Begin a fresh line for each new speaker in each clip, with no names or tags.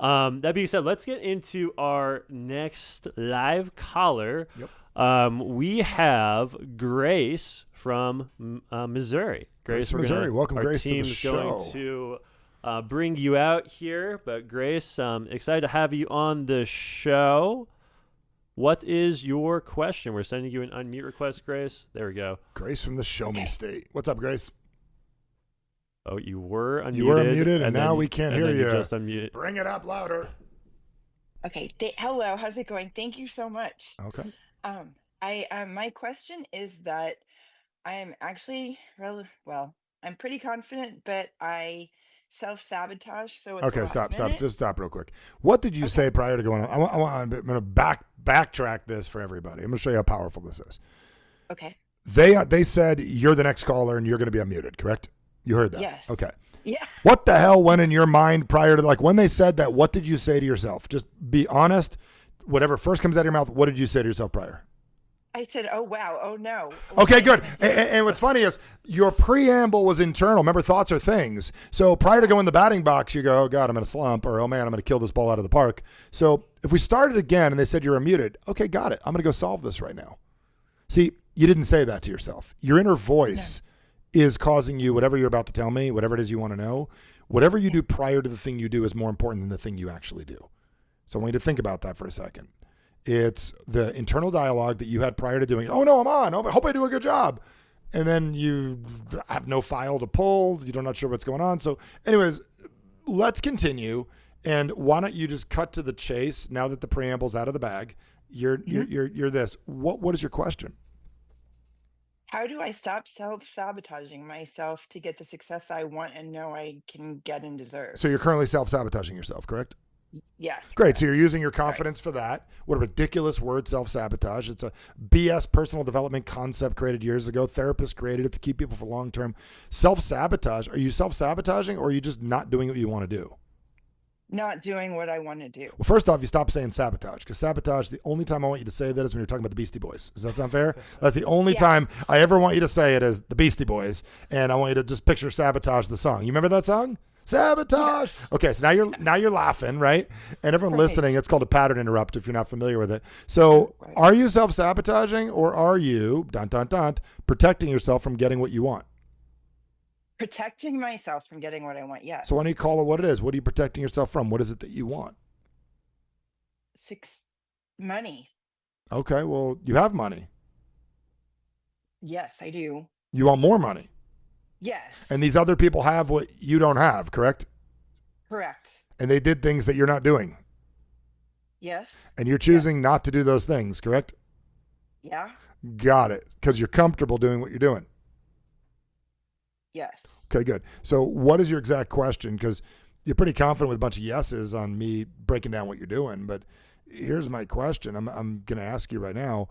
That being said, let's get into our next live caller.
Yep.
We have Grace from Missouri.
Grace from Missouri. Welcome, Grace, to the show.
Our team's going to bring you out here. But Grace, excited to have you on the show. What is your question? We're sending you an unmute request, Grace. There we go.
Grace from the Show Me State. What's up, Grace?
Oh, you were unmuted.
You were unmuted, and now we can't hear you.
You just unmuted.
Bring it up louder.
Okay. Hello. How's it going? Thank you so much.
Okay.
My question is that I am actually I'm pretty confident, but I self-sabotage. So at
Okay,
the
stop.
minute,
Just stop real quick. What did you say prior to going on? I'm going to backtrack this for everybody. I'm going to show you how powerful this is.
Okay.
They said you're the next caller and you're going to be unmuted, correct? You heard that?
Yes.
Okay.
Yeah.
What the hell went in your mind prior to, like, when they said that? What did you say to yourself? Just be honest. Whatever first comes out of your mouth, what did you say to yourself prior?
I said, "Oh wow, oh no."
Okay, good. And what's funny is your preamble was internal. Remember, thoughts are things. So prior to going in the batting box, you go, "Oh God, I'm in a slump," or "Oh man, I'm going to kill this ball out of the park." So if we started again and they said you're unmuted, okay, got it. I'm going to go solve this right now. See, you didn't say that to yourself. Your inner voice is causing you whatever you're about to tell me, whatever it is you want to know. Whatever you do prior to the thing you do is more important than the thing you actually do. So I want you to think about that for a second. It's the internal dialogue that you had prior to doing, "Oh no, I'm on. I hope I do a good job." And then you have no file to pull. You're not sure what's going on. So anyways, let's continue. And why don't you just cut to the chase now that the preamble's out of the bag? You're this. What is your question?
How do I stop self-sabotaging myself to get the success I want and know I can get and deserve?
So you're currently self-sabotaging yourself, correct?
Yes.
Great. So you're using your confidence for that. What a ridiculous word, self-sabotage. It's a BS personal development concept created years ago. Therapists created it to keep people for long-term. Self-sabotage. Are you self-sabotaging or are you just not doing what you want to do?
Not doing what I want to do.
Well, first off, you stop saying sabotage, because sabotage, the only time I want you to say that is when you're talking about the Beastie Boys. Does that sound fair? That's the only time I ever want you to say it is the Beastie Boys, and I want you to just picture Sabotage the song. You remember that song? Sabotage. Yes. Okay, so now you're laughing, right? And everyone listening, it's called a pattern interrupt if you're not familiar with it. So are you self-sabotaging or are you, protecting yourself from getting what you want?
Protecting myself from getting what I want, yes.
So why don't you call it what it is? What are you protecting yourself from? What is it that you want?
Money.
Okay, well, you have money.
Yes, I do.
You want more money.
Yes.
And these other people have what you don't have, correct?
Correct.
And they did things that you're not doing.
Yes.
And you're choosing not to do those things, correct?
Yeah.
Got it. Because you're comfortable doing what you're doing.
Yes.
Okay, good. So what is your exact question? Because you're pretty confident with a bunch of yeses on me breaking down what you're doing. But here's my question. I'm going to ask you right now.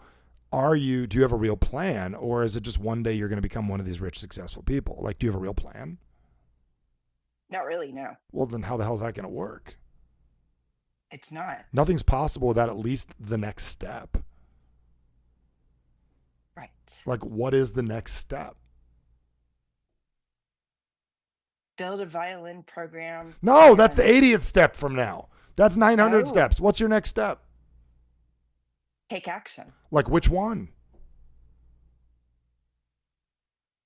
Do you have a real plan, or is it just one day you're going to become one of these rich, successful people? Like, do you have a real plan?
Not really, no.
Well, then how the hell is that going to work?
It's not.
Nothing's possible without at least the next step.
Right.
Like, what is the next step?
Build a violin program.
No, that's the 80th step from now. That's 900 steps. What's your next step?
Take action.
Like which one?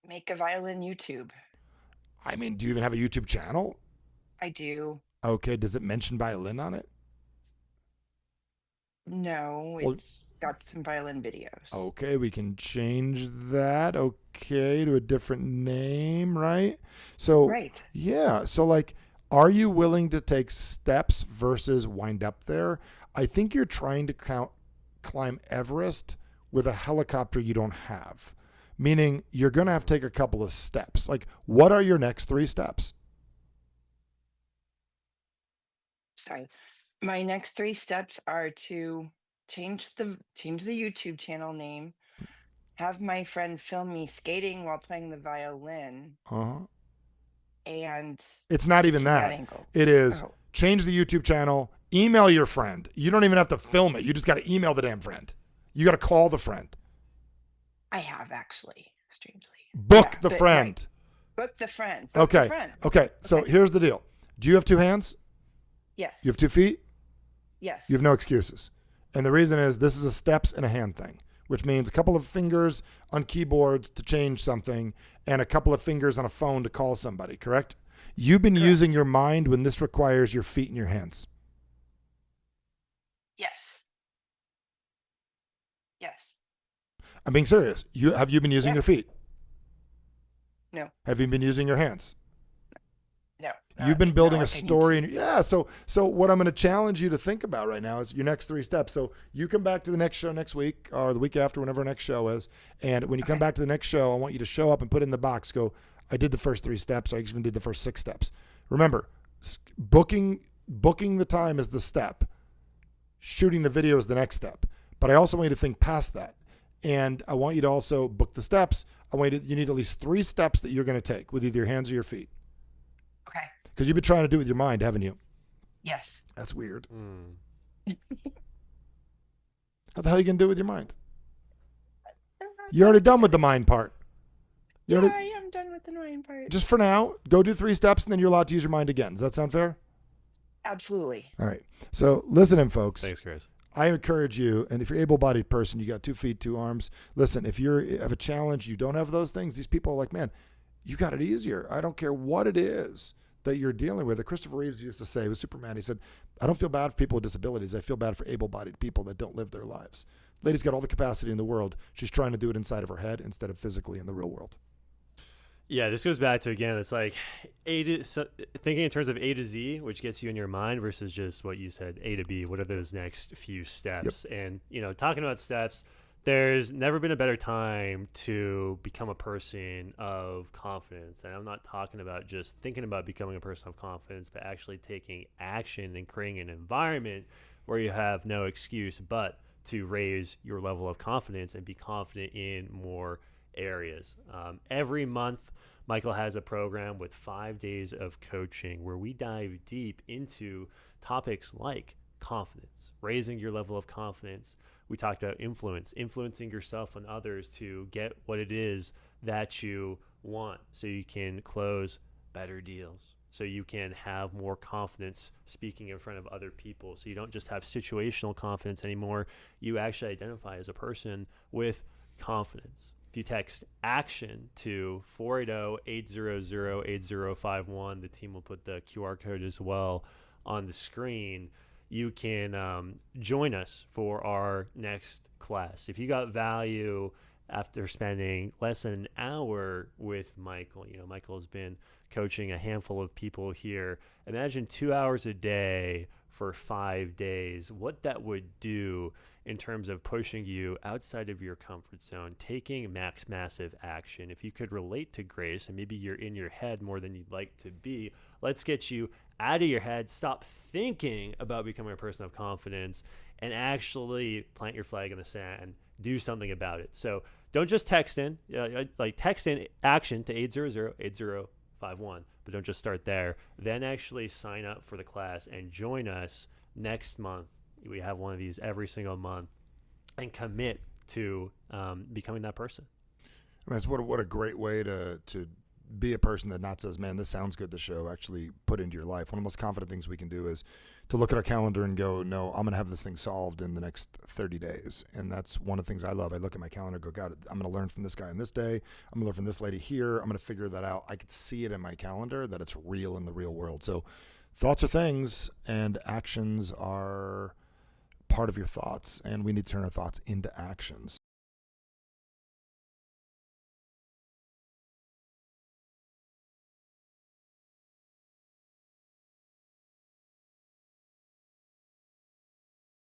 Make a violin YouTube.
I mean, do you even have a YouTube channel?
I do.
Okay, does it mention violin on it?
No, it's got some violin videos.
Okay, we can change that, to a different name, right? So,
right.
Yeah, so like, are you willing to take steps versus wind up there? I think you're trying to climb Everest with a helicopter you don't have, meaning you're going to have to take a couple of steps. Like, what are your next 3 steps?
Sorry. My next 3 steps are to change the YouTube channel name, have my friend film me skating while playing the violin. And
it's not even that. It is change the YouTube channel, email your friend. You don't even have to film it. You just got to email the damn friend. You got to call the friend.
I have actually, strangely.
Book the friend.
Right. Book the friend.
Okay. So here's the deal. Do you have 2 hands?
Yes.
You have 2 feet?
Yes.
You have no excuses. And the reason is this is a steps and a hand thing, which means a couple of fingers on keyboards to change something and a couple of fingers on a phone to call somebody, correct? You've been
Correct.
using your mind when this requires your feet and your hands.
Yes. Yes.
I'm being serious. Have you been using
Yeah.
your feet?
No.
Have you been using your hands?
No.
You've been building
no,
a story. So what I'm going to challenge you to think about right now is your next 3 steps. So you come back to the next show next week or the week after, whenever our next show is. And when you come back to the next show, I want you to show up and put in the box, go, I did the first 3 steps. I even did the first 6 steps. Remember, booking the time is the step. Shooting the video is the next step. But I also want you to think past that. And I want you to also book the steps. You need at least 3 steps that you're going to take with either your hands or your feet.
Okay.
Because you've been trying to do it with your mind, haven't you?
Yes.
That's weird. How the hell are you going to do it with your mind? You're already done with the mind part.
I am done with the mind part.
Just for now, go do 3 steps and then you're allowed to use your mind again. Does that sound fair?
Absolutely.
All right. So listen in, folks.
Thanks, Chris.
I encourage you, and if you're an able-bodied person, you got 2 feet, 2 arms. Listen, if you have a challenge, you don't have those things, these people are like, man, you got it easier. I don't care what it is that you're dealing with. Christopher Reeves used to say, he was Superman, he said, I don't feel bad for people with disabilities. I feel bad for able-bodied people that don't live their lives. Lady's got all the capacity in the world. She's trying to do it inside of her head instead of physically in the real world.
Yeah, this goes back to, again, it's like thinking in terms of A to Z, which gets you in your mind versus just what you said, A to B. What are those next few steps? Yep. And, talking about steps, there's never been a better time to become a person of confidence. And I'm not talking about just thinking about becoming a person of confidence, but actually taking action and creating an environment where you have no excuse but to raise your level of confidence and be confident in more areas. Every month, Michael has a program with 5 days of coaching where we dive deep into topics like confidence, raising your level of confidence. We talked about influencing yourself and others to get what it is that you want so you can close better deals, so you can have more confidence speaking in front of other people, so you don't just have situational confidence anymore. You actually identify as a person with confidence. If you text action to 480-800-8051, the team will put the QR code as well on the screen. You can join us for our next class. If you got value after spending less than an hour with Michael, Michael has been coaching a handful of people here. Imagine 2 hours a day for 5 days, what that would do in terms of pushing you outside of your comfort zone, taking massive action. If you could relate to Grace, and maybe you're in your head more than you'd like to be, let's get you out of your head, stop thinking about becoming a person of confidence, and actually plant your flag in the sand, do something about it. So don't just text in, text in action to 800-8051, but don't just start there. Then actually sign up for the class and join us next month. We have one of these every single month, and commit to becoming that person.
I mean, what a great way to be a person that not says, man, this sounds good, the show, actually put into your life. One of the most confident things we can do is to look at our calendar and go, no, I'm going to have this thing solved in the next 30 days. And that's one of the things I love. I look at my calendar and go, God, I'm going to learn from this guy on this day. I'm going to learn from this lady here. I'm going to figure that out. I could see it in my calendar that it's real in the real world. So thoughts are things and actions are part of your thoughts, and we need to turn our thoughts into actions.